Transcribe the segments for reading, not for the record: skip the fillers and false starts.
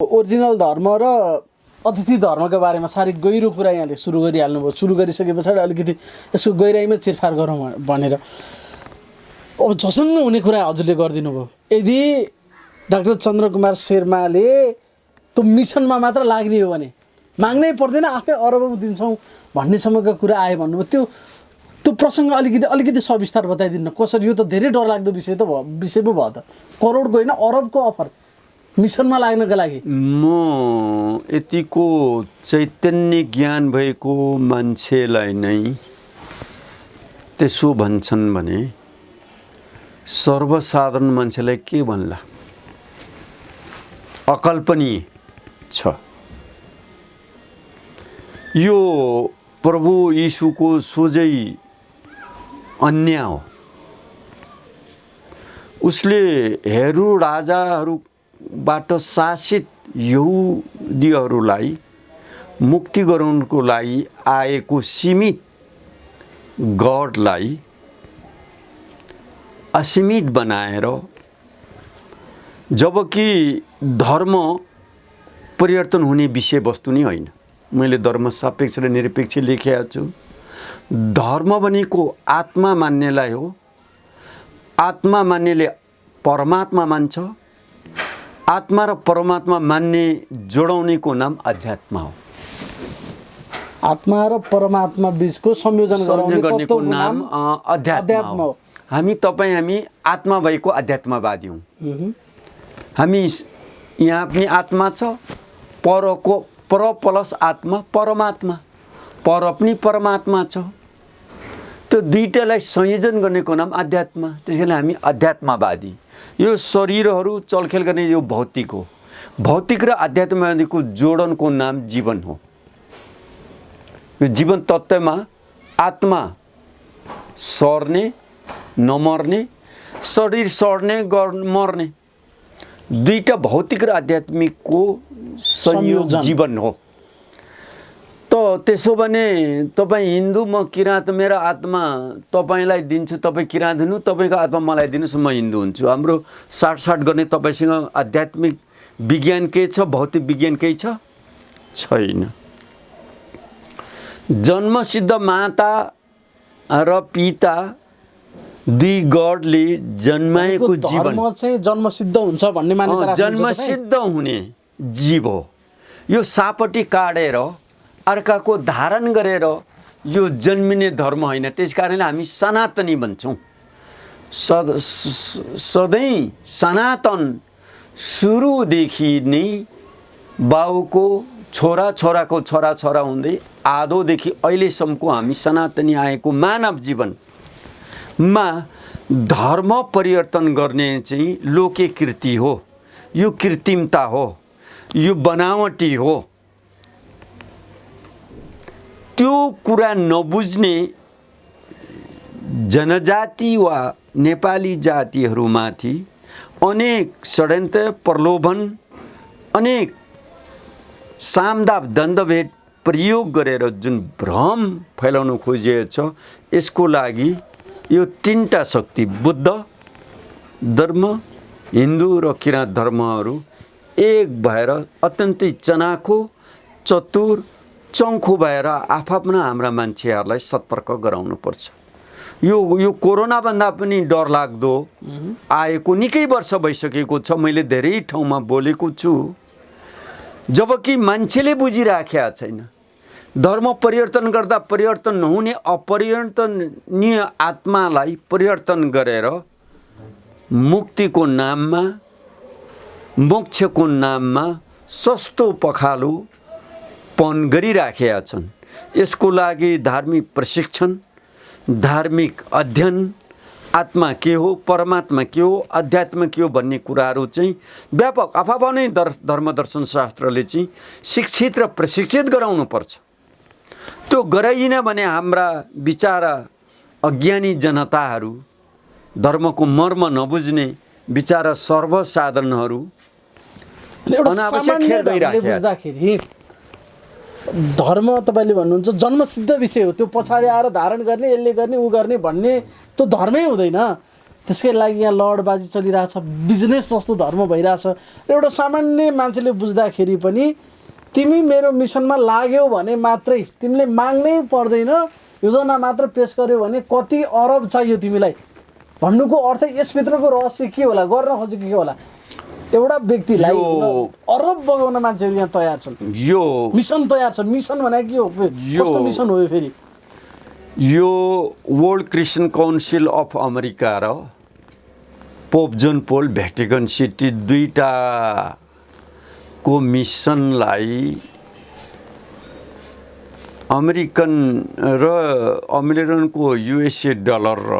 Original धर्म र अतिथि धर्मका बारेमा साह्रै गहिरो कुरा यहाँले सुरु गरिहाल्नुभयो। सुरु गरिसके पछाडि अलिकति यसको गहिराइमा चिरफार गरौँ भनेर अब झसङ्ग हुने कुरा हजुरले गरिदिनु भयो। यदि डाक्टर चन्द्रकुमार शर्माले त्यो मिसनमा मात्र लाग्ने हो भने माग्नै पर्दैन, आफै अरबौँ दिन्छौँ भन्नेसम्मको कुरा आयो भन्नुभयो। त्यो प्रसङ्ग अलिकति सविस्तार बताइदिनु न कसरी। यो त धेरै डरलाग्दो विषय पो भयो त। करोडको होइन अरबको अफर मिसनमा लाग्नका लागि। म यतिको चैतन्य ज्ञान भएको मान्छेलाई नै त्यसो भन्छन् भने सर्वसाधारण मान्छेलाई के भन्ला? अकल्पनीय छ। यो प्रभु यीशुको सोझै अन्याय हो। उसले हेरोद राजाहरूबाट शासित यहुदीहरूलाई मुक्ति गराउनको लागि आएको सीमित गडलाई असीमित बनाएर, जबकि धर्म परिवर्तन हुने विषयवस्तु नै होइन। मैले धर्म सापेक्ष र निरपेक्ष लेखेको छु। धर्म भनेको आत्मा मान्नेलाई हो। आत्मा मान्नेले परमात्मा मान्छ। आत्मा र परमात्मा मान्ने जोडाउनेको नाम अध्यात्म हो। आत्मा र परमात्मा बीचको संयोजन गर्नेको नाम अध्यात्म हो। हामी आत्मा भएको अध्यात्मवादी हौँ। हामी यहाँ पनि आत्मा छ, पर प्लस आत्मा परमात्मा, पर पनि परमात्मा छ। त्यो दुईटालाई संयोजन गर्नेको नाम अध्यात्म। त्यसैले हामी अध्यात्मवादी। यो शरीरहरू चलखेल गर्ने यो भौतिक हो। भौतिक र अध्यात्मवादीको जोडनको नाम जीवन हो। यो जीवन तत्त्वमा आत्मा सर्ने नमर्ने, शरीर सर्ने मर्ने, दुईटा भौतिक र आध्यात्मिकको संयोजन जीवन हो। त त्यसो भने तपाईँ हिन्दू, म किराँत, मेरो आत्मा तपाईँलाई दिन्छु, तपाईँ किराँत हुनु, तपाईँको आत्मा मलाई दिनुहोस्, म हिन्दू हुन्छु। हाम्रो साटसाट गर्ने तपाईँसँग आध्यात्मिक विज्ञान केही छ, भौतिक विज्ञान केही छ? छैन। जन्मसिद्ध माता र पिता दुई गडले जन्माएको जीवन चाहिँ जन्मसिद्ध हुन्छ भन्ने मान्यता जन्मसिद्ध हुने जीव हो। यो सापट्टि काटेर अर्काको धारण गरेर यो जन्मिने धर्म होइन। त्यस कारणले हामी सनातनी भन्छौँ। सधैँ सनातन सुरुदेखि नै बाउको छोरा, छोराको छोरा, छोरा हुँदै आदौदेखि अहिलेसम्मको हामी सनातनी आएको मानव जीवनमा धर्म परिवर्तन गर्ने चाहिँ लोके कृति हो। यो कृत्रिमता हो, यो बनावटी हो। त्यो कुरा नबुझ्ने जनजाति वा नेपाली जातिहरूमाथि अनेक षड्यन्त्र, प्रलोभन, अनेक सामदाप दण्डभेद प्रयोग गरेर जुन भ्रम फैलाउन खोजिएको छ, यसको लागि यो तीनटा शक्ति बुद्ध धर्म, हिन्दू र किराँत धर्महरू एक भएर अत्यन्तै चनाखो, चतुर, चङ्खो भएर आफ्ना हाम्रा मान्छेहरूलाई सतर्क गराउनुपर्छ। यो कोरोनाभन्दा पनि डरलाग्दो आएको निकै वर्ष भइसकेको छ। मैले धेरै ठाउँमा बोलेको छु। जबकि मान्छेले बुझिराखेका छैन। धर्म परिवर्तन गर्दा परिवर्तन नहुने अपरिवर्तनीय आत्मालाई परिवर्तन गरेर मुक्तिको नाममा, मोक्षको नाममा सस्तो पखालोपन गरिराखेका छन्। यसको लागि धार्मिक प्रशिक्षण, धार्मिक अध्ययन, आत्मा के हो, परमात्मा के हो, अध्यात्म के हो भन्ने कुराहरू चाहिँ व्यापक आफ्नै धर्म दर्शन शास्त्रले चाहिँ शिक्षित र प्रशिक्षित गराउनुपर्छ। त्यो गराइएन भने हाम्रा बिचारा अज्ञानी जनताहरू, धर्मको मर्म नबुझ्ने बिचारा सर्वसाधारणहरू अनावश्यक खेर गइराखेका। धर्म तपाईँले भन्नुहुन्छ जन्मसिद्ध विषय हो। त्यो पछाडि आएर धारण गर्ने, यसले गर्ने, ऊ गर्ने भन्ने त्यो धर्मै हुँदैन। त्यसकै लागि यहाँ लडबाजी चलिरहेछ, बिजनेस जस्तो धर्म भइरहेछ र एउटा सामान्य मान्छेले बुझ्दाखेरि पनि तिमी मेरो मिसनमा लाग्यौ भने मात्रै, तिमीले माग्नै पर्दैन, योजना मात्र पेस गर्यो भने कति अरब चाहियो तिमीलाई भन्नुको अर्थ यसभित्रको रहस्य के होला, गर्न खोजेको के होला? एउटा व्यक्तिलाई अरब बगाउन मान्छेहरू यहाँ तयार छन्, यो मिसन तयार छ। मिसन भने के हो, कस्तो मिसन हो यो फेरि? यो world Christian council of America र पोप जोन पोल भ्याटिकन सिटी दुईटाको मिसनलाई अमेरिकनको युएसए डलर र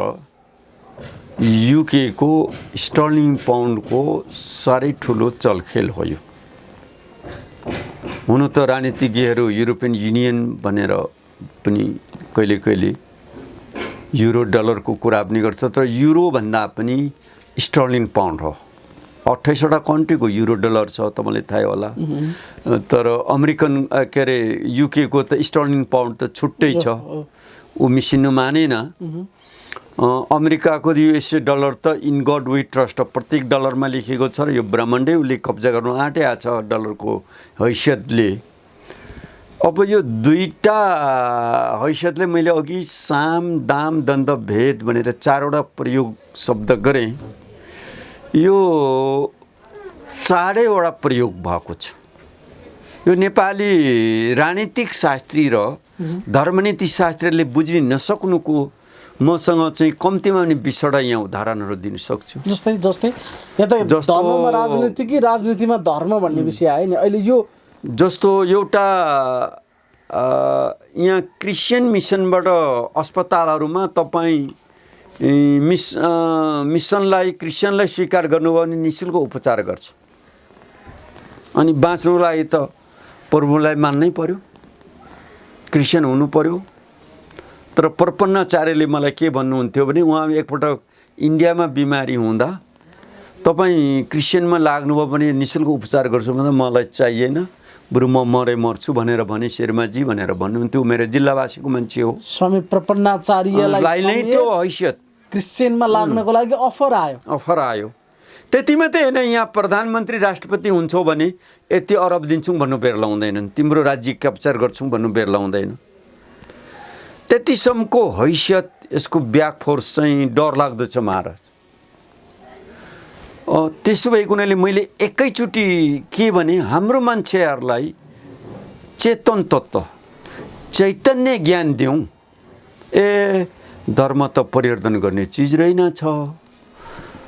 युके को स्टर्लिङ पाउन्डको साह्रै ठुलो चलखेल हो यो। हुन त राजनीतिज्ञहरू युरोपियन युनियन भनेर पनि कहिले कहिले युरो डलरको कुरा पनि गर्छ, तर युरोभन्दा पनि स्टर्लिङ पाउन्ड हो। 28वटा कन्ट्रीको युरो डलर छ, तपाईँलाई थाहै होला। तर अमेरिकन के अरे युके को त स्टर्लिङ पाउन्ड त छुट्टै छ, ऊ मिसिनु मानेन। अमेरिकाको युएसए डलर त इन गड वी ट्रस्ट, प्रत्येक डलरमा लेखेको छ र यो ब्रह्माण्डै उसले कब्जा गर्नु आँटेको छ डलरको हैसियतले। अब यो दुईटा हैसियतले मैले अघि साम दाम दण्ड भेद भनेर 4वटा प्रयोग शब्द गरेँ। यो 4वटा प्रयोग भएको छ। यो नेपाली राजनीतिक शास्त्री र धर्मनीति शास्त्रीले बुझ्न नसक्नुको मसँग चाहिँ कम्तीमा पनि 20वटा यहाँ उदाहरणहरू दिन सक्छु। जस्तै यहाँ त धर्ममा राजनीति कि राजनीतिमा धर्म भन्ने विषय आयो नि अहिले। यो जस्तो एउटा यहाँ क्रिस्चियन मिसनबाट अस्पतालहरूमा तपाईँ मिसनलाई क्रिस्चियनलाई स्वीकार गर्नुभयो भने निःशुल्क उपचार गर्छ। अनि बाँच्नुको लागि त प्रभुलाई मान्नै पर्यो, क्रिस्चियन हुनु पर्यो। तर प्रपन्नाचार्यले मलाई के भन्नुहुन्थ्यो भने उहाँ एकपटक इन्डियामा बिमारी हुँदा तपाईँ क्रिस्चियनमा लाग्नुभयो भने निःशुल्क उपचार गर्छु भन्दा मलाई चाहिएन, बरु म मर्छु भनेर भने शर्माजी भनेर भन्नुहुन्थ्यो। मेरो जिल्लावासीको मान्छे हो। स्वामी प्रपन्नाचार्यलाई नै त्यो हैसियत क्रिस्चियनमा लाग्नको लागि अफर आयो। त्यति मात्रै होइन, यहाँ प्रधानमन्त्री राष्ट्रपति हुन्छौ भने यति अरब दिन्छौँ भन्नु बेर लाउँदैनन्, तिम्रो राज्य क्याप्चर गर्छौँ भन्नु बेर लाउँदैन। त्यतिसम्मको हैसियत यसको ब्याक फोर्स चाहिँ डरलाग्दो छ महाराज। त्यसो भएको हुनाले मैले एकैचोटि के भने हाम्रो मान्छेहरूलाई चेतन तत्त्व चैतन्य ज्ञान दिउँ। धर्म त परिवर्तन गर्ने चिज रहेनछ।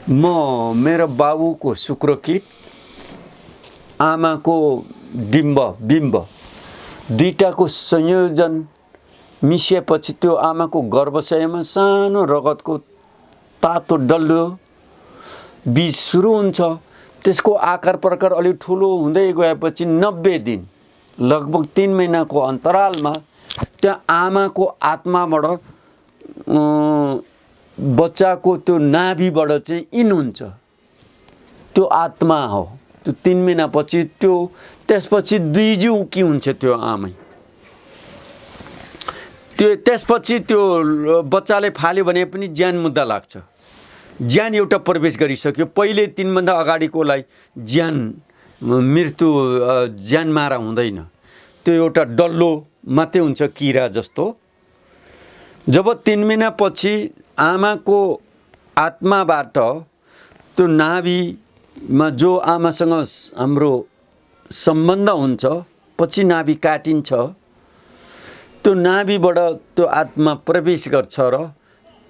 म मेरो बाबुको शुक्रकीट, आमाको बिम्ब दुईटाको संयोजन मिसिएपछि त्यो आमाको गर्भाशयमा सानो रगतको तातो डल्लो बीज सुरु हुन्छ। त्यसको आकार प्रकार अलिक ठुलो हुँदै गएपछि 90 दिन लगभग 3 महिनाको अन्तरालमा त्यहाँ आमाको आत्माबाट बच्चाको त्यो नाभिबाट चाहिँ इन हुन्छ। त्यो आत्मा हो। त्यो 3 महिनापछि त्यसपछि 2 जिउ के हुन्छ त्यो आमै। त्यसपछि त्यो बच्चाले फाल्यो भने पनि ज्यान मुद्दा लाग्छ। ज्यान एउटा प्रवेश गरिसक्यो। पहिले 3 भन्दा अगाडिकोलाई मृत्यु ज्यान मारा हुँदैन। त्यो एउटा डल्लो मात्रै हुन्छ, किरा जस्तो। जब 3 महिनापछि आमाको आत्माबाट त्यो नाभिमा जो आमासँग हाम्रो सम्बन्ध हुन्छ, पछि नाभि काटिन्छ। त्यो नाभिबाट त्यो आत्मा प्रवेश गर्छ र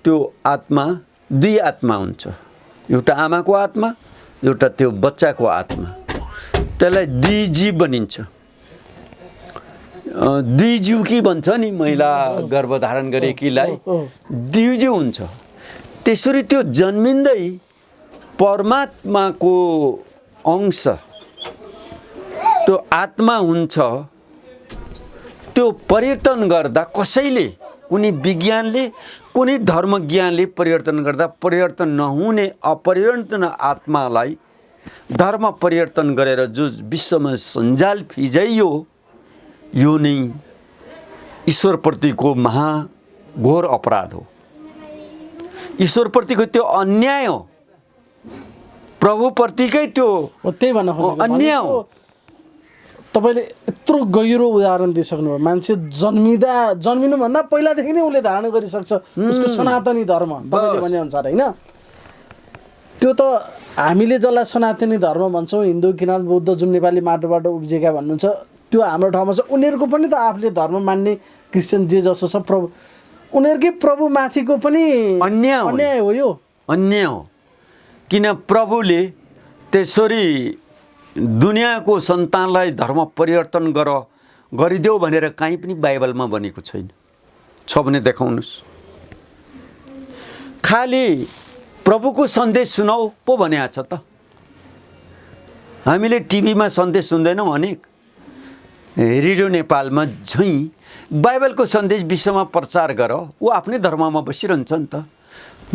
त्यो आत्मा 2 आत्मा हुन्छ। एउटा आमाको आत्मा, एउटा त्यो बच्चाको आत्मा। त्यसलाई 2 जीव भनिन्छ। 2 जीव के भन्छ नि, महिला गर्भधारण गरेकीलाई 2 जीव हुन्छ। त्यसरी त्यो जन्मिँदै परमात्माको अंश त्यो आत्मा हुन्छ। त्यो परिवर्तन गर्दा कसैले, कुनै विज्ञानले, कुनै धर्मज्ञानले परिवर्तन गर्दा परिवर्तन नहुने अपरिवर्तन आत्मालाई धर्म परिवर्तन गरेर जो विश्वमा सञ्जाल फिजाइयो, यो नै ईश्वरप्रतिको महाघोर अपराध हो। ईश्वरप्रतिको त्यो अन्याय हो, प्रभुप्रतिकै त्यो त्यही भन्न खोजेको अन्याय हो। तपाईँले यत्रो गहिरो उदाहरण दिइसक्नुभयो। मान्छे जन्मिनुभन्दा पहिलादेखि नै उसले धारण गरिसक्छ उसको सनातनी धर्म, तपाईँले भनेअनुसार होइन। त्यो त हामीले जसलाई सनातनी धर्म भन्छौँ, हिन्दू किराँत बौद्ध जुन नेपाली माटोबाट उब्जेका भन्नुहुन्छ, त्यो हाम्रो ठाउँमा छ। उनीहरूको पनि त आफूले धर्म मान्ने क्रिस्चियन जे जसो छ प्रभु, उनीहरूकै प्रभुमाथिको पनि अन्याय हो यो, अन्याय हो। किन प्रभुले त्यसरी दुनियाँको सन्तानलाई धर्म परिवर्तन गरिदेऊ भनेर कहीँ पनि बाइबलमा भनेको छैन। छ भने देखाउनुहोस्। खालि प्रभुको सन्देश सुनाऊ पो भनेको छ त। हामीले टिभीमा सन्देश सुन्दैनौँ, अनेक रेडियो नेपालमा झैँ बाइबलको सन्देश विश्वमा प्रचार गर। ऊ आफ्नै धर्ममा बसिरहन्छ नि त।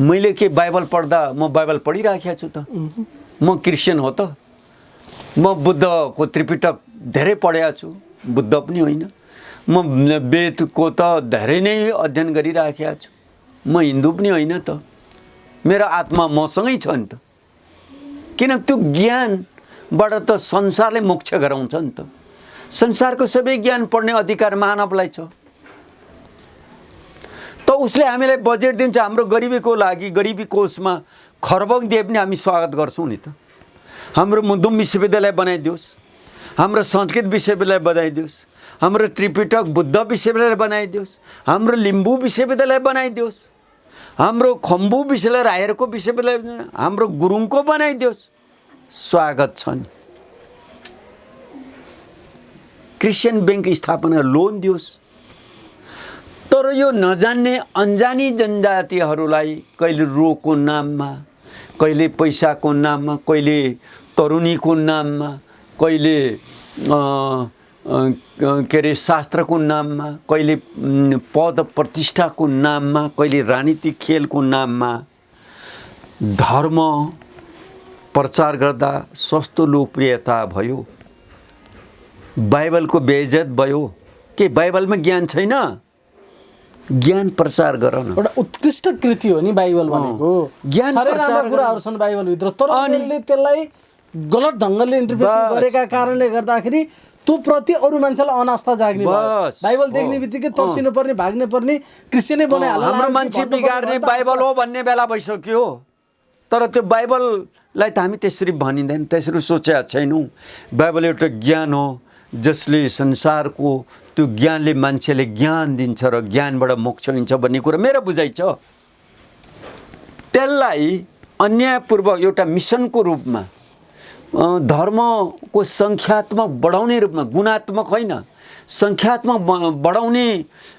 मैले के बाइबल पढ्दा म बाइबल पढिराखेको छु त? म क्रिस्चियन हो त? म बुद्धको त्रिपिटक धेरै पढेको छु, बुद्ध पनि होइन। म वेदको त धेरै नै अध्ययन गरिराखेको छु। म हिन्दू पनि होइन त। मेरो आत्मा मसँगै छ नि त। किन त्यो ज्ञानबाट त संसारले मोक्ष गराउँछ नि त। संसारको सबै ज्ञान पढ्ने अधिकार मानवलाई छ। त उसले हामीलाई बजेट दिन्छ हाम्रो गरिबीको लागि। गरिबी कोषमा खरबङ दिए पनि हामी स्वागत गर्छौँ नि त। हाम्रो मुदुम विश्वविद्यालय बनाइदियोस्, हाम्रो संस्कृत विश्वविद्यालय बनाइदियोस्, हाम्रो त्रिपिटक बुद्ध विश्वविद्यालय बनाइदियोस्, हाम्रो लिम्बू विश्वविद्यालय बनाइदियोस्, हाम्रो खम्बू विश्वविद्यालय, रायरको विश्वविद्यालय, हाम्रो गुरुङको बनाइदियोस्, स्वागत छ नि। क्रिस्चियन बैंक स्थापना लोन दियोस्। तर यो नजान्ने अन्जानी जनजातिहरूलाई कहिले रोगको नाममा, कहिले पैसाको नाममा, कहिले तरुणीको नाममा, कहिले के अरे शास्त्रको नाममा, कहिले पद प्रतिष्ठाको नाममा, कहिले राजनीतिक खेलको नाममा धर्म प्रचार गर्दा सस्तो लोकप्रियता भयो। बाइबलको बेइज्जत भयो। के बाइबलमा ज्ञान छैन? ज्ञान प्रचार गर न। एउटा उत्कृष्ट कृति हो नि बाइबल भनेको। ज्ञान प्रचार कुराहरू छन् बाइबलभित्र, तर उनीहरूले त्यसलाई गलत ढङ्गले इन्टरप्रिटेसन गरेका कारणले गर्दाखेरि त्यो प्रति अरू मान्छेलाई अनास्था जाग्ने भयो। बाइबल देख्ने बित्तिकै तर्सिनु पर्ने, भाग्ने पर्ने, क्रिस्चियनै बनाइहाल्ला। हाम्रो मान्छे बिगार्ने बाइबल हो भन्ने बेला भइसक्यो। तर त्यो बाइबललाई त हामी त्यसरी भनिँदैन, त्यसरी सोचेका छैनौँ। बाइबल एउटा ज्ञान हो जसले संसारको त्यो ज्ञानले मान्छेले ज्ञान दिन्छ र ज्ञानबाट मोक्ष हुन्छ भन्ने कुरा मेरो बुझाइ छ। त्यसलाई अन्यायपूर्वक एउटा मिसनको रूपमा, धर्मको सङ्ख्यात्मक बढाउने रूपमा, गुणात्मक होइन सङ्ख्यात्मक बढाउने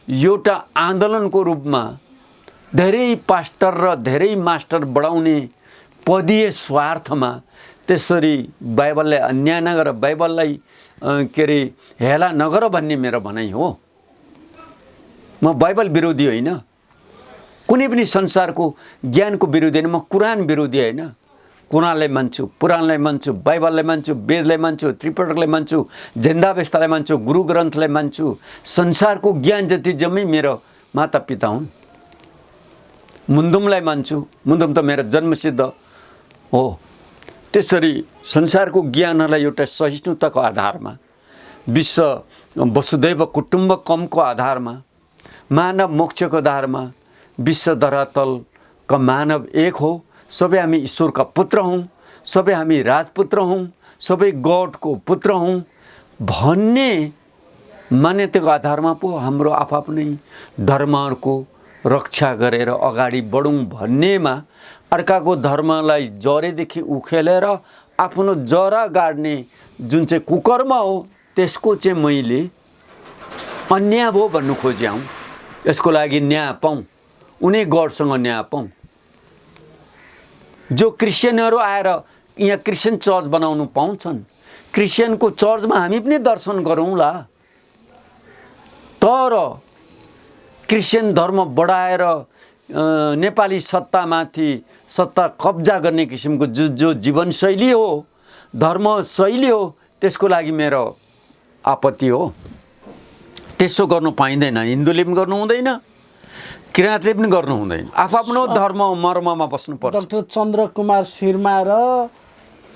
एउटा आन्दोलनको रूपमा धेरै पास्टर र धेरै मास्टर बढाउने पदीय स्वार्थमा त्यसरी बाइबललाई अन्याय नगर, बाइबललाई के अरे हेला नगर भन्ने मेरो भनाइ हो। म बाइबल विरोधी होइन, कुनै पनि संसारको ज्ञानको विरोधी होइन। म कुरान विरोधी होइन। कुरानलाई मान्छु, पुराणलाई मान्छु, बाइबललाई मान्छु, वेदलाई मान्छु, त्रिपिटकलाई मान्छु, झन्डावेस्तालाई मान्छु, गुरु ग्रन्थलाई मान्छु। संसारको ज्ञान जति जम्मै मेरो माता पिता हुन्। मुन्दुमलाई मान्छु, मुन्दुम त मेरो जन्मसिद्ध हो। त्यसरी संसारको ज्ञानहरूलाई एउटा सहिष्णुताको आधारमा, विश्व वसुदैव कुटुम्बकमको आधारमा, मानव मोक्षको आधारमा, विश्व धरातलका मानव एक हो। सबै हामी ईश्वरका पुत्र हौँ, सबै हामी राजपुत्र हौँ, सबै गडको पुत्र हौँ भन्ने मान्यताको आधारमा पो हाम्रो आफ्नै धर्महरूको रक्षा गरेर अगाडि बढौँ भन्नेमा अर्काको धर्मलाई जरेदेखि उखेलेर आफ्नो जरा गाड्ने जुन चाहिँ कुकर्म हो त्यसको चाहिँ मैले अन्याय हो भन्नु खोज्याउँ। यसको लागि न्याय पाऊँ, उनी गडसँग न्याय पाऊँ। जो क्रिस्चियनहरू आएर यहाँ क्रिस्चियन चर्च बनाउनु पाउँछन्, क्रिस्चियनको चर्चमा हामी पनि दर्शन गरौँला। तर क्रिस्चियन धर्म बढाएर नेपाली सत्तामाथि सत्ता कब्जा गर्ने किसिमको जो जीवनशैली हो, धर्मशैली हो, त्यसको लागि मेरो आपत्ति हो। त्यसो गर्नु पाइँदैन। हिन्दूले पनि गर्नु हुँदैन, किराँतले पनि गर्नु हुँदैन। आफ्नो धर्म मर्ममा बस्नुपर्छ। डाक्टर चन्द्रकुमार शर्मा र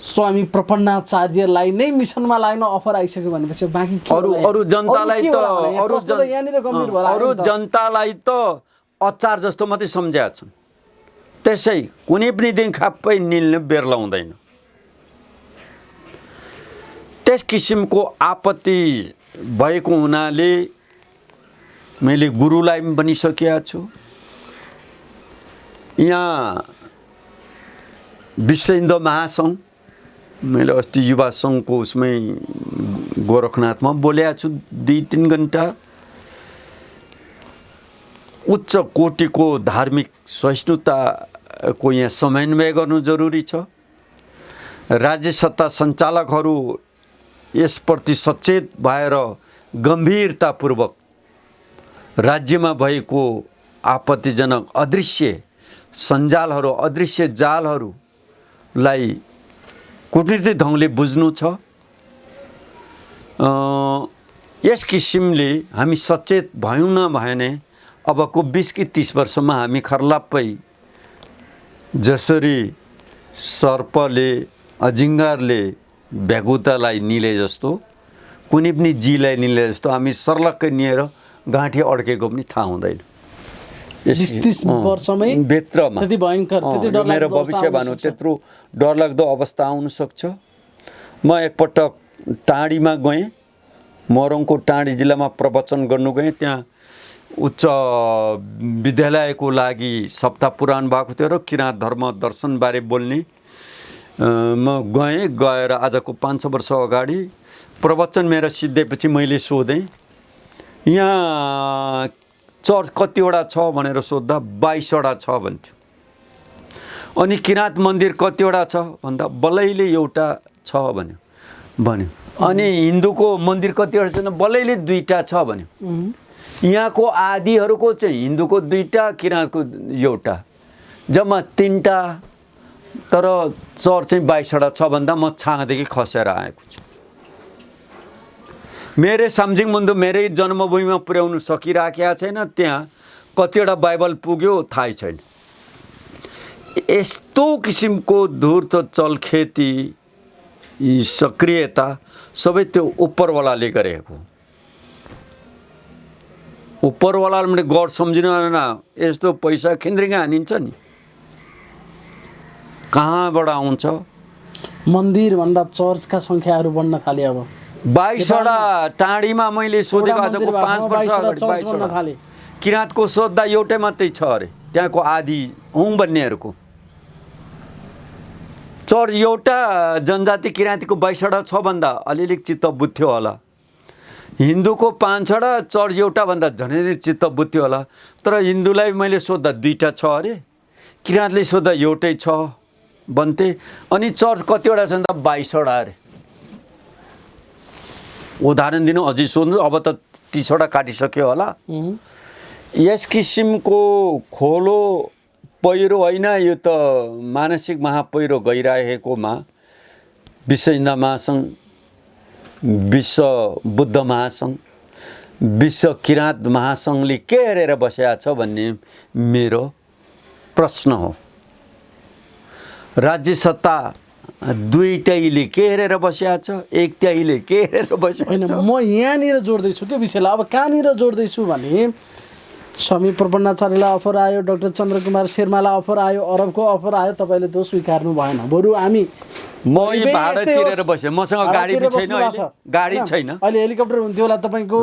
स्वामी प्रपन्नाचार्यलाई नै मिसनमा लाग्न अफर आइसक्यो भनेपछि बाँकी अरू जनतालाई अरू जनतालाई त अचार जस्तो मात्रै सम्झेका छन्। त्यसै कुनै पनि दिन खाप्पै निल्ने बेर लाउँदैन। त्यस किसिमको आपत्ति भएको हुनाले मैले गुरुलाई पनि भनिसकेका छु। यहाँ विश्व हिन्दू महासङ्घ, मैले अस्ति युवा सङ्घको उसमै गोरखनाथमा बोलेको छु 2-3 घन्टा। उच्च कोटिको धार्मिक सहिष्णुताको यहाँ समन्वय गर्नु जरुरी छ। राज्य सत्ता सञ्चालकहरू यसप्रति सचेत भएर गम्भीरतापूर्वक राज्यमा भएको आपत्तिजनक अदृश्य सञ्जालहरू, अदृश्य जालहरूलाई कूटनीतिक ढङ्गले बुझ्नु छ। यस किसिमले हामी सचेत भयौँ न भने अबको 20 कि 30 वर्षमा हामी खर्लाप्पै जसरी सर्पले अजिङ्गरले भ्यागुतालाई निले जस्तो, कुनै पनि जीलाई निले जस्तो हामी सर्लक्कै निएर गाँठी अड्केको पनि थाहा हुँदैन। 20-30 वर्षमै भित्रमा त्यति भयङ्कर, त्यति डरलाग्दो मेरो भविष्य भन्नु त्यत्रो डरलाग्दो अवस्था आउन सक्छ। म एकपटक टाँडीमा गएँ, मोरङको टाँडी जिल्लामा प्रवचन गर्नु गएँ। त्यहाँ उच्च विद्यालयको लागि सप्ताह पुराण भएको थियो र किराँत धर्म दर्शनबारे बोल्ने म गएर आजको 5-6 वर्ष अगाडि प्रवचन मेरो सिद्धिएपछि मैले सोधेँ, यहाँ चर्च कतिवटा छ भनेर सोद्धा 22वटा छ भन्थ्यो। अनि किराँत मन्दिर कतिवटा छ भन्दा बलैले एउटा छ भन्यो। अनि हिन्दूको मन्दिर कतिवटा छैन, बलैले 2टा छ भन्यो। यहाँको आदिहरूको चाहिँ हिन्दूको 2टा, किराँतको एउटा, जम्मा 3टा। तर चर्च चाहिँ 22वटा छ भन्दा म छाँगादेखि खसेर आएको छु। मेरै सामजिङ बन्धु मेरै जन्मभूमिमा पुर्याउनु सकिराखेका छैन। त्यहाँ कतिवटा बाइबल पुग्यो थाहै छैन। यस्तो किसिमको धूर्त चलखेती, सक्रियता सबै त्यो उपरवालाले गरेको। उपरवालाले पनि गड सम्झिनु न, यस्तो पैसा खिन्द्रिङ हानिन्छ नि, कहाँबाट आउँछ? मन्दिर भन्दा चर्चका सङ्ख्याहरू बढ्न थाले। अब 22वटा टाँडीमा मैले सोधेको आजको 5 वर्ष अगाडि किराँतको सोद्धा एउटै मात्रै छ अरे, त्यहाँको आदि हुँ भन्नेहरूको। चर्च एउटा जनजाति किराँतीको 22वटा छ भन्दा अलिअलि चित्त बुझ्थ्यो होला। हिन्दूको 5वटा, चर्च एउटा भन्दा झनै चित्त बुझ्थ्यो होला। तर हिन्दूलाई मैले सोद्धा 2टा छ अरे, किराँतले सोद्धा एउटै छ भन्थे। अनि चर्च कतिवटा छ भन्दा 22वटा अरे। उदाहरण दिनु अझै सोध्नु, अब त 30वटा काटिसक्यो होला। यस किसिमको खोलो पहिरो होइन, यो त मानसिक महापहिरो गइरहेकोमा विश्व हिन्दू महासङ्घ, विश्व बुद्ध महासङ्घ, विश्व किराँत महासङ्घले के हेरेर बसेका छ भन्ने मेरो प्रश्न हो। राज्य सत्ता 2/3ले के हेरेर बसेका छ, 1/3ले के हेरेर बसेको छ? होइन, म यहाँनिर जोड्दैछु के विषयलाई। अब कहाँनिर जोड्दैछु भने स्वामी प्रपन्नाचार्यलाई अफर आयो, डाक्टर चन्द्रकुमार शर्मालाई अफर आयो, अरबको अफर आयो, तपाईँले त्यो स्वीकार्नु भएन। बरु हामी म यही भाडा तिरेर बसेँ, मसँग गाडी छैन, गाडी छैन। अहिले हेलिकप्टर हुन्थ्यो होला तपाईँको।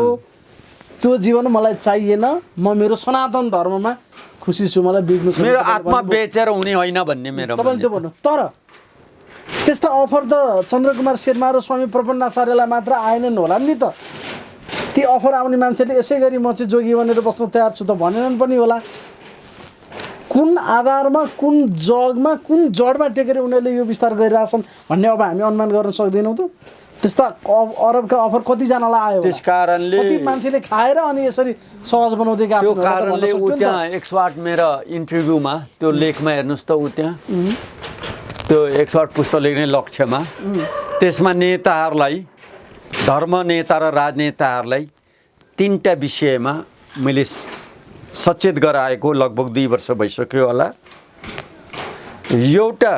त्यो जीवन मलाई चाहिएन। म मेरो सनातन धर्ममा खुसी छु, मलाई बिग्नु छ। मेरो आत्मा बेचेर हुने होइन भन्ने मेरो। तपाईँले त्यो भन्नु। तर त्यस्ता अफर त चन्द्रकुमार शर्मा र स्वामी प्रपन्नाचार्यलाई मात्र आएनन् होला नि त। ती अफर आउने मान्छेले यसै गरी म चाहिँ जोगी बनेर बस्न तयार छु त भनेनन् पनि होला। कुन आधारमा, कुन जगमा, कुन जडमा टेकेर उनीहरूले यो विस्तार गरिरहेछन् भन्ने अब हामी अनुमान गर्न सक्दैनौँ त। त्यस्ता अरबका अफर कतिजनालाई आयो? त्यस कारणले कति मान्छेले खाएर अनि यसरी सहज बनाउँदै गएको छ। त्यो कारणले उ त्यहाँ 108 मेरो इन्टरभ्यूमा त्यो लेखमा हेर्नुहोस् त, उ त्यहाँ त्यो 108 पुस्तक लेख्ने लक्ष्यमा त्यसमा नेताहरूलाई, धर्म नेता र राजनेताहरूलाई 3टा विषयमा मैले सचेत गराएको लगभग 2 वर्ष भइसक्यो होला। एउटा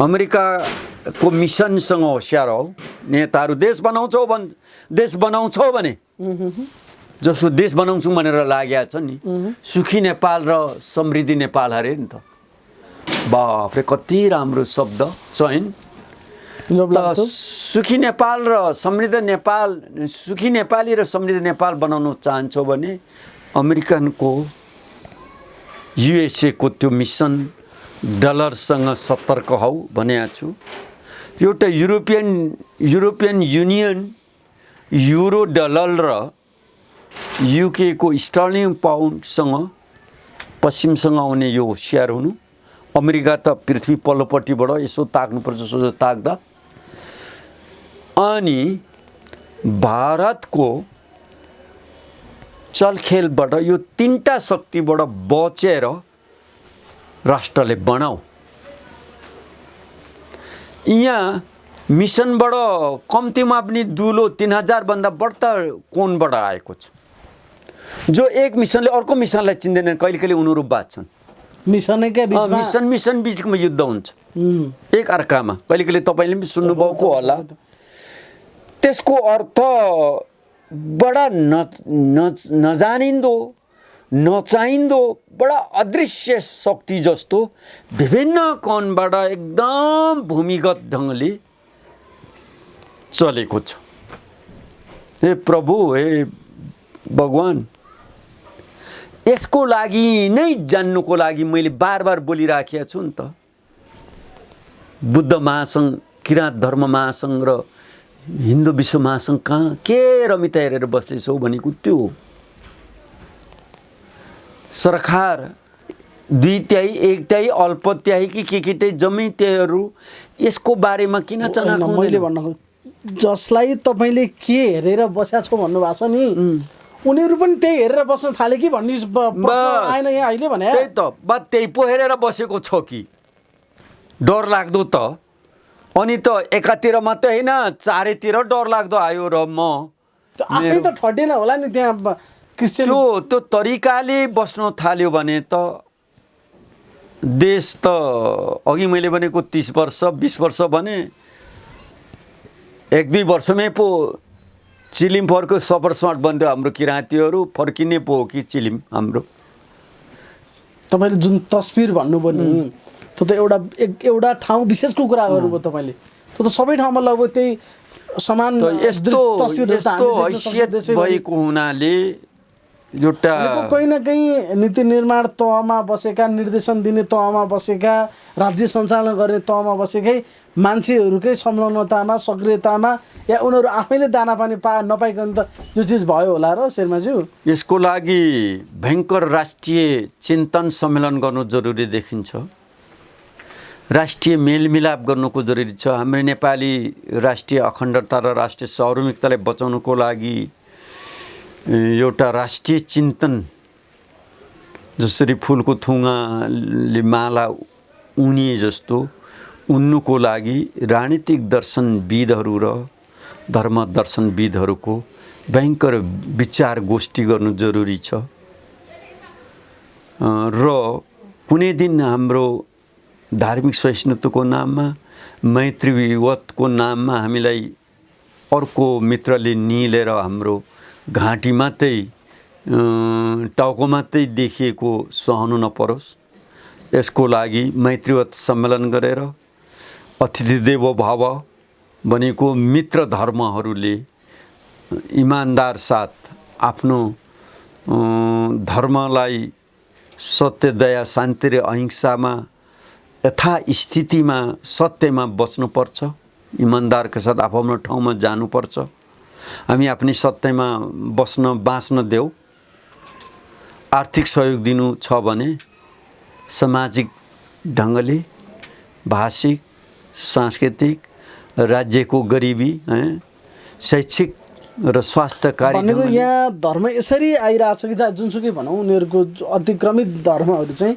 अमेरिकाको मिसनसँग होसियार हो नेताहरू। देश बनाउँछौ भने जसो देश बनाउँछौँ भनेर लागेका छ नि, सुखी नेपाल र समृद्धि नेपाल अरे नि त। बाफरे कति राम्रो शब्द चयन। सुखी नेपाल र समृद्ध नेपाल, सुखी नेपाली र समृद्ध नेपाल बनाउन चाहन्छौ भने अमेरिकनको युएसए को त्यो मिसन डलरसँग सतर्क हौ भनेको छु। एउटा युरोपियन युनियन युरो डलर र युके को स्टर्लिङ पाउन्डसँग पश्चिमसँग आउने यो होसियार हुनु। अमेरिका त पृथ्वी पल्लोपट्टिबाट यसो ताक्नुपर्छ, सोझो ताक्दा। अनि भारतको चलखेलबाट यो 3टा शक्तिबाट बचेर राष्ट्रले बनाऊ। यहाँ मिसनबाट कम्तीमा पनि दुलो 3000 भन्दा बढ्ता कोणबाट आएको छ। जो एक मिसनले अर्को मिसनलाई चिन्दैनन्, कहिले उनीहरू बाँच्छन्। मिसनकै बिचमा मिसन बिचमा युद्ध हुन्छ एक अर्कामा। कहिले तपाईले पनि सुन्नुभएको होला। त्यसको अर्थ बडा नजानिन्दो नचाहिँदो बडा अदृश्य शक्ति जस्तो विभिन्न कोणबाट एकदम भूमिगत ढङ्गले चलेको छ। हे प्रभु, हे भगवान, यसको लागि नै जान्नुको लागि मैले बार बोलिराखेको छु नि त। बुद्ध महासङ्घ, किराँत धर्म महासङ्घ र हिन्दू विश्व महासङ्घ कहाँ के रमिता हेरेर बस्दैछौ भनेको त्यो हो। सरकार 2/3 1/3 अल्पत्याही कि के जम्मै त्यहीहरू यसको बारेमा किन चनाखो? मैले भन्नु जसलाई तपाईले के हेरेर बस्या छौ भन्नु भएको छ नि, उनीहरू पनि त्यही हेरेर बस्न थाले कि भन्ने प्रश्न आएन यहाँ अहिले भने। त्यही त बात, त्यही पो हेरेर बसेको छ कि डर लाग्दो त। अनि त एकातिर मात्रै होइन, चारैतिर डर लाग्दो आयो र म आफै त ठटेन होला नि त्यहाँ क्रिस्चियन। त्यो तरिकाले बस्न थाल्यो भने त देश त अघि मैले भनेको 30 वर्ष 20 वर्ष भने 1-2 वर्षमै पो चिलिम फर्को सपर स्मार्ट बन्थ्यो हाम्रो किराँतीहरू। फर्किने पो हो कि चिलिम हाम्रो? तपाईँले जुन तस्बिर भन्नुभयो नि, त्यो त एउटा ठाउँ विशेषको कुरा गर्नुभयो तपाईँले। त्यो त सबै ठाउँमा लगभग त्यही समान तस्बिर हैसियत भएको हुनाले एउटा कहीँ न कहीँ नीति निर्माण तहमा बसेका, निर्देशन दिने तहमा बसेका, राज्य सञ्चालन गर्ने तहमा बसेकै मान्छेहरूकै संलग्नतामा, सक्रियतामा या उनीहरू आफैले दाना पानी नपाइकन त यो चिज भयो होला र शेर्माज्यू। यसको लागि भयङ्कर राष्ट्रिय चिन्तन सम्मेलन गर्नु जरुरी देखिन्छ। राष्ट्रिय मेलमिलाप गर्नुको जरुरी छ। हाम्रो नेपाली राष्ट्रिय अखण्डता र राष्ट्रिय सार्वभौमिकतालाई बचाउनुको लागि एउटा राष्ट्रिय चिन्तन, जसरी फुलको थुङ्गाले माला उनिए जस्तो उन्नुको लागि राजनीतिक दर्शनविदहरू र धर्म दर्शनविदहरूको भयङ्कर विचार गोष्ठी गर्नु जरुरी छ। र कुनै दिन हाम्रो धार्मिक सहिष्णुताको नाममा, मैत्रीवतको नाममा हामीलाई अर्को मित्रले निलेर हाम्रो घाँटी मात्रै टाउको मात्रै देखिएको सहनु नपरोस्। यसको लागि मैत्रीवत सम्मेलन गरेर अतिथि देवो भव भनेको मित्र धर्महरूले इमानदार साथ आफ्नो धर्मलाई सत्य, दया, शान्ति र अहिंसामा यथास्थितिमा सत्यमा बस्नुपर्छ। इमानदारका साथ आफ्नो ठाउँमा जानुपर्छ। हामी आफ्नै सत्यमा बाँच्न देऊ। आर्थिक सहयोग दिनु छ भने सामाजिक ढङ्गले, भाषिक, सांस्कृतिक, राज्यको गरिबी, शैक्षिक र स्वास्थ्य कार्य भनेको यहाँ धर्म यसरी आइरहेछ कि जुनसुकै भनौँ उनीहरूको अतिक्रमित धर्महरू चाहिँ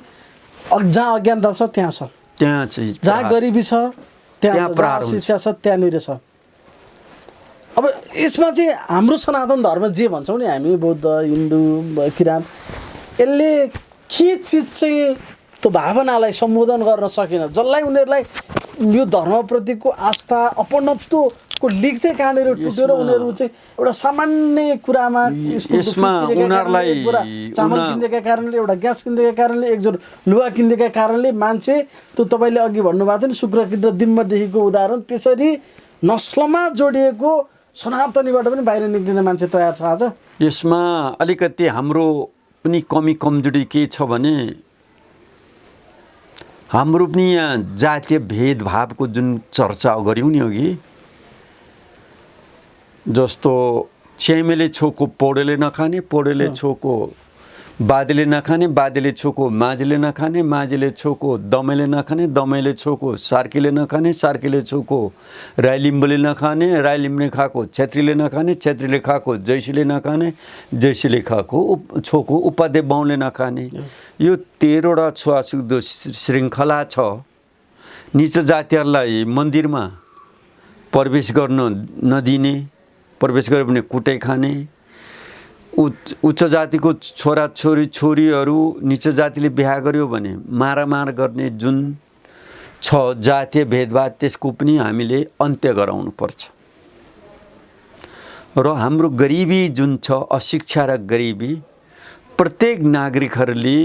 जहाँ अज्ञानता छ त्यहाँ छ, त्यहाँ चाहिँ जहाँ गरिबी छ त्यहाँ, जहाँ शिक्षा छ त्यहाँनिर छ। अब यसमा चाहिँ हाम्रो सनातन धर्म जे भन्छौँ नि हामी बौद्ध हिन्दू किराँत यसले के चिज चाहिँ त्यो भावनालाई सम्बोधन गर्न सकेन जसलाई उनीहरूलाई यो धर्मप्रतिको आस्था अपनत्वको लिग चाहिँ कहाँनिर टुटेर उनीहरू चाहिँ एउटा सामान्य कुरामा यसमा उनीहरूलाई चामल किन्देका कारणले एउटा ग्यास किन्देका कारणले एकजोड लुगा किन्देका कारणले मान्छे त्यो तपाईँले अघि भन्नुभएको थियो नि शुक्रकिट र दिम्बरदेखिको उदाहरण त्यसरी नस्लमा जोडिएको सनातनीबाट पनि बाहिर निक्लिन मान्छे तयार छ आज। यसमा अलिकति हाम्रो पनि कमी कमजोरी के छ भने हाम्रो पनि यहाँ जातीय भेदभावको जुन चर्चा गऱ्यौँ नि अघि जस्तो च्यामेले छोको पौडेले नखाने पौडेले छोको बादेले नखाने बादेले छोको माझीले नखाने माझीले छोको दमैले नखाने दमैले छोको सार्कीले नखाने सार्कीले छोको राई लिम्बूले नखाने राई लिम्बूले खाएको छेत्रीले नखाने छेत्रीले खाएको जैसीले नखाने जैसीले खाएको छोको उपाध्याय बाहुनले नखाने यो 13वटा छुवाछुत श्रृङ्खला छ। नीच जातिहरूलाई मन्दिरमा प्रवेश गर्न नदिने प्रवेश गर्यो भने कुटै खाने उच्च जातिको छोरीहरू नीच जातिले बिहा गर्यो भने मारामार गर्ने जुन छ जातीय भेदभाव त्यसको पनि हामीले अन्त्य गराउनु पर्छ र हाम्रो गरिबी जुन छ अशिक्षा र गरिबी प्रत्येक नागरिकहरूले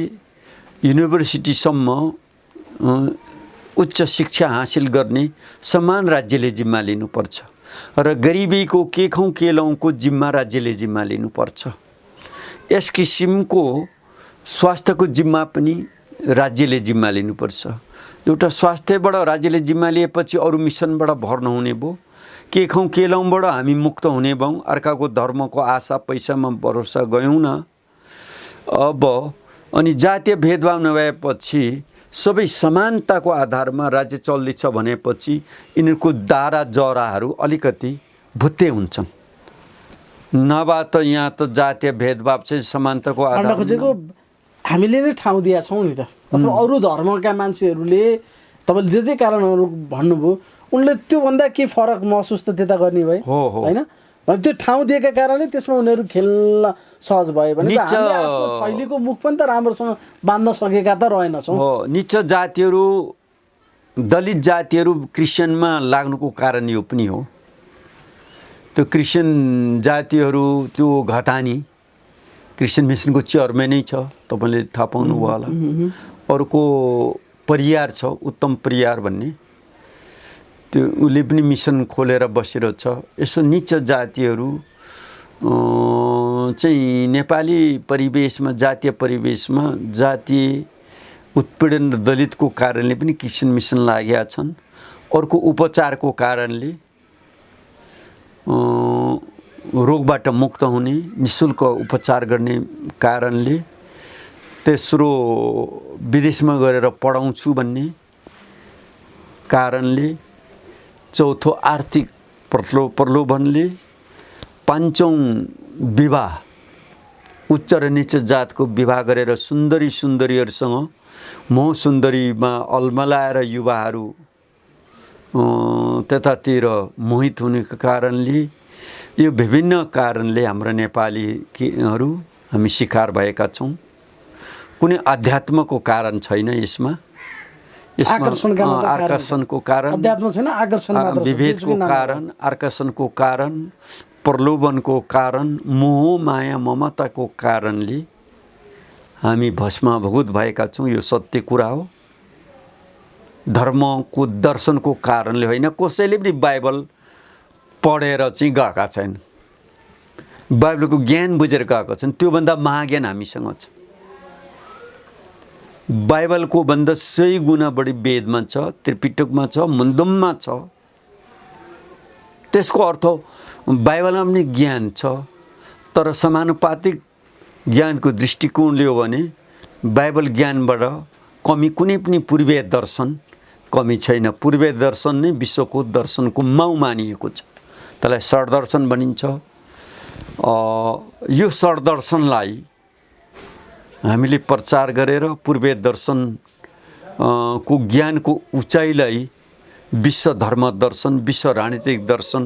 युनिभर्सिटीसम्म उच्च शिक्षा हासिल गर्ने समान राज्यले जिम्मा लिनुपर्छ र गरिबीको के खौँ के लौँको जिम्मा राज्यले जिम्मा लिनुपर्छ। यस किसिमको स्वास्थ्यको जिम्मा पनि राज्यले जिम्मा लिनुपर्छ। एउटा स्वास्थ्यबाट राज्यले जिम्मा लिएपछि अरू मिसनबाट भर नहुने भयो के खौँ के लौँबाट हामी मुक्त हुने भयौँ अर्काको धर्मको आशा पैसामा भरोसा गयौँ न। अब अनि जातीय भेदभाव नभएपछि सबै समानताको आधारमा राज्य चल्दैछ भनेपछि यिनीहरूको दारा जराहरू अलिकति भुत्ते हुन्छन् नभए त यहाँ त जातीय भेदभाव चाहिँ समानताको आधारमा खोजेको हामीले नै ठाउँ दिएका छौँ नि त अथवा अरू धर्मका मान्छेहरूले तपाईँले जे कारणहरू भन्नुभयो उनले त्योभन्दा के फरक महसुस त त्यता गर्ने भए होइन त्यो ठाउँ दिएका कारणले त्यसमा उनीहरू खेल्न सहज भयो भने आफ्नो थैलीको मुख पनि त राम्रोसँग बाँध्न सकेका त रहेनछौँ। निच जातिहरू दलित जातिहरू क्रिस्चियनमा लाग्नुको कारण यो पनि हो। त्यो क्रिस्चियन जातिहरू त्यो घतानी क्रिस्चियन मिसनको चेयरम्यानै छ तपाईँले थाहा पाउनुभयो होला। अर्को परियार छ उत्तम परियार भन्ने त्यो उसले पनि मिसन खोलेर बसिरहेछ। यसो निच जातिहरू चाहिँ नेपाली परिवेशमा जातीय परिवेशमा जातीय उत्पीडन र दलितको कारणले पनि क्रिस्चियन मिसन लागेका छन्। अर्को उपचारको कारणले रोगबाट मुक्त हुने निःशुल्क उपचार गर्ने कारणले तेस्रो विदेशमा गएर पढाउँछु भन्ने कारणले चौथो आर्थिक प्रलोभनले पाँचौँ विवाह उच्च र नीच जातको विवाह गरेर सुन्दरीहरूसँग मोह सुन्दरीमा अल्मलाएर युवाहरू त्यतातिर मोहित हुनेको कारणले यो विभिन्न कारणले हाम्रा नेपालीहरू हामी शिकार भएका छौँ। कुनै अध्यात्मको कारण छैन यसमा आकर्षणको कारण अध्यात्म छैन आकर्षण मात्र विभेदको कारण आकर्षणको कारण प्रलोभनको कारण मोह माया ममताको कारणले हामी भस्माभूत भएका छौँ। यो सत्य कुरा हो। धर्मको दर्शनको कारणले होइन कसैले पनि बाइबल पढेर चाहिँ गएका छैन बाइबलको ज्ञान बुझेर गएका छन् त्योभन्दा महाज्ञान हामीसँग छ। बाइबलको भन्दा 100 गुणा बढी वेदमा छ त्रिपिटकमा छ मुन्दममा छ। त्यसको अर्थ बाइबलमा पनि ज्ञान छ तर समानुपातिक ज्ञानको दृष्टिकोणले हो भने बाइबल ज्ञानबाट कमी कुनै पनि पूर्वीय दर्शन कमी छैन। पूर्वीय दर्शन नै विश्वको दर्शनको माउ मानिएको छ त्यसलाई षड्दर्शन भनिन्छ। यो षड्दर्शनलाई हामीले प्रचार गरेर पूर्वीय दर्शन को ज्ञानको उचाइलाई विश्व धर्म दर्शन विश्व राजनीतिक दर्शन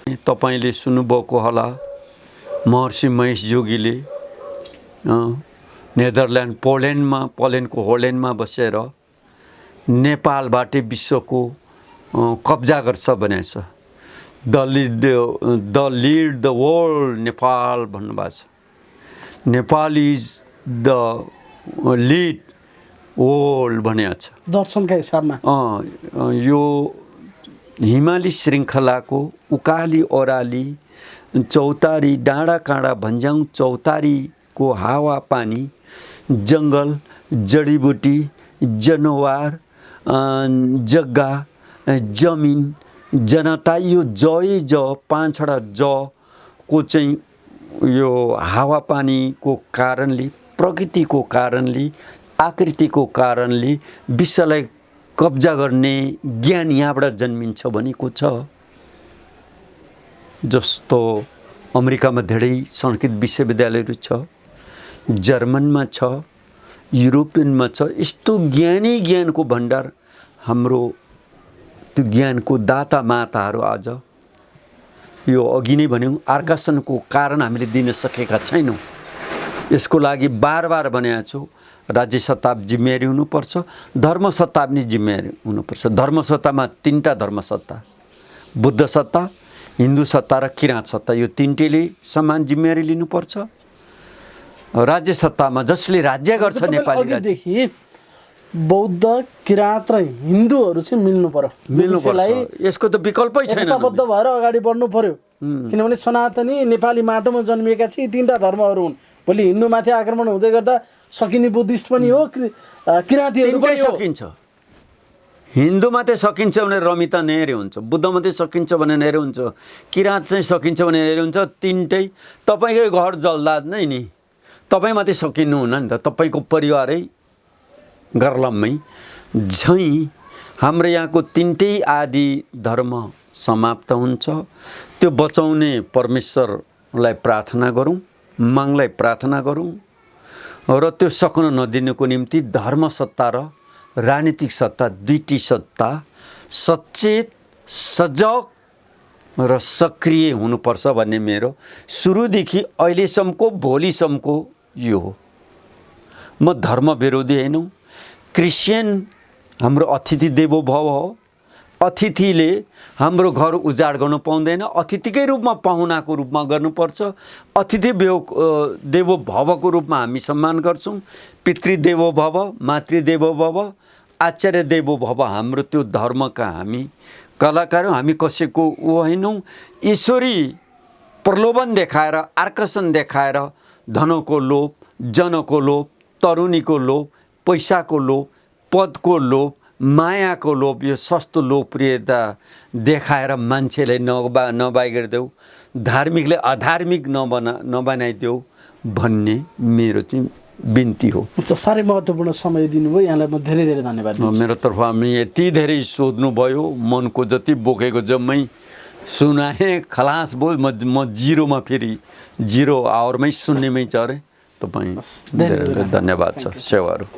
तपाईँले सुन्नुभएको होला महर्षि महेश जोगीले नेदरल्यान्ड पोल्यान्डको होल्यान्डमा बसेर नेपालबाटै विश्वको कब्जा गर्छ भनेको छ। The lead the world Nepal भन्नुभएको छ। Nepal is the lead world भनेको छ दर्शनका हिसाबमा। यो हिमाली श्रृङ्खलाको उकाली ओह्राली चौतारी डाँडा काँडा भन्ज्याङ चौतारीको हावापानी जङ्गल जडीबुटी जनावर जग्गा जमिन जनता यो जय ज पाँचवटा जको चाहिँ यो हावापानीको कारणले प्रकृतिको कारणले आकृतिको कारणले विश्वलाई कब्जा गर्ने ज्ञान यहाँबाट जन्मिन्छ भनेको छ। जस्तो अमेरिकामा धेरै संस्कृत विश्वविद्यालयहरू छ, जर्मनमा छ, युरोपियनमा छ। यस्तो ज्ञानको भण्डार हाम्रो त्यो ज्ञानको दाता माताहरू आज यो अघि नै भन्यौँ आकर्षणको कारण हामीले दिन सकेका छैनौँ। यसको लागि बार बार भनेको छु, राज्य सत्ता जिम्मेवारी हुनुपर्छ, धर्म सत्ता पनि जिम्मेवारी हुनुपर्छ। धर्म सत्तामा तीनटा धर्म सत्ता, बुद्ध सत्ता, हिन्दू सत्ता र किराँत सत्ता, यो तीनटैले समान जिम्मेवारी लिनुपर्छ। राज्य सत्तामा जसले राज्य गर्छ नेपाली राज्यदेखि बौद्ध किराँत र हिन्दूहरू चाहिँ मिल्नु पर्यो। यसको त विकल्पै छैन, एकताबद्ध भएर अगाडि बढ्नु पर्यो। किनभने सनातनी नेपाली माटोमा जन्मिएका चाहिँ तीनटा धर्महरू हुन्। भोलि हिन्दूमाथि आक्रमण हुँदै गर्दा सकिने बुद्धिस्ट पनि हो, किराँतीहरू पनि सकिन्छ। हिन्दूमाथि सकिन्छ भने रमिता नेहरे हुन्छ, बुद्धमाथि सकिन्छ भने नेहरे हुन्छ, किराँत चाहिँ सकिन्छ भने नेहरे हुन्छ। तिनटै तपाईँकै घर जल्दा नै नि तपाईँमाथि सकिनु हुन नि त, तपाईँको परिवारै गर्लममै झैँ हाम्रो यहाँको तिनटै आदि धर्म समाप्त हुन्छ। त्यो बचाउने परमेश्वरलाई प्रार्थना गरौँ, मागलाई प्रार्थना गरौँ र त्यो सक्न नदिनुको निम्ति धर्म सत्ता र राजनीतिक सत्ता दुईटी सत्ता सचेत सजग र सक्रिय हुनुपर्छ भन्ने मेरो सुरुदेखि अहिलेसम्मको भोलिसम्मको यो हो। म धर्म विरोधी होइन। क्रिस्चियन हाम्रो अतिथि देवो भव हो। अतिथिले हाम्रो घर उजाड गर्नु पाउँदैन, अतिथिकै रूपमा पाहुनाको रूपमा गर्नुपर्छ। अतिथि देवो भवको रूपमा हामी सम्मान गर्छौँ। पितृदेवो भव, मातृदेवो भव, आचार्य देवो भव हाम्रो त्यो धर्मका हामी कलाकार हौँ। हामी कसैको होइनौँ। ईश्वरी प्रलोभन देखाएर, आकर्षण देखाएर धनको लोभ, जनको लोभ, तरुणीको लोभ, पैसाको लोभ, पदको लोभ, मायाको लोभ, यो सस्तो लोकप्रियता देखाएर मान्छेलाई नबाइगरिदेऊ, धार्मिकले अधार्मिक नबनाइदेऊ भन्ने मेरो चाहिँ बिन्ती हो। साह्रै महत्त्वपूर्ण समय दिनुभयो, यहाँलाई म धेरै धेरै धन्यवाद दिन्छु। मेरो तर्फमा यति धेरै सोध्नुभयो, मनको जति बोकेको जम्मै सुनाएँ, खलास भयो। म जिरोमा फेरि जिरो आवरमै सुन्नेमै चरेँ। तपाईँ धेरै धेरै धन्यवाद छ सेवाहरू।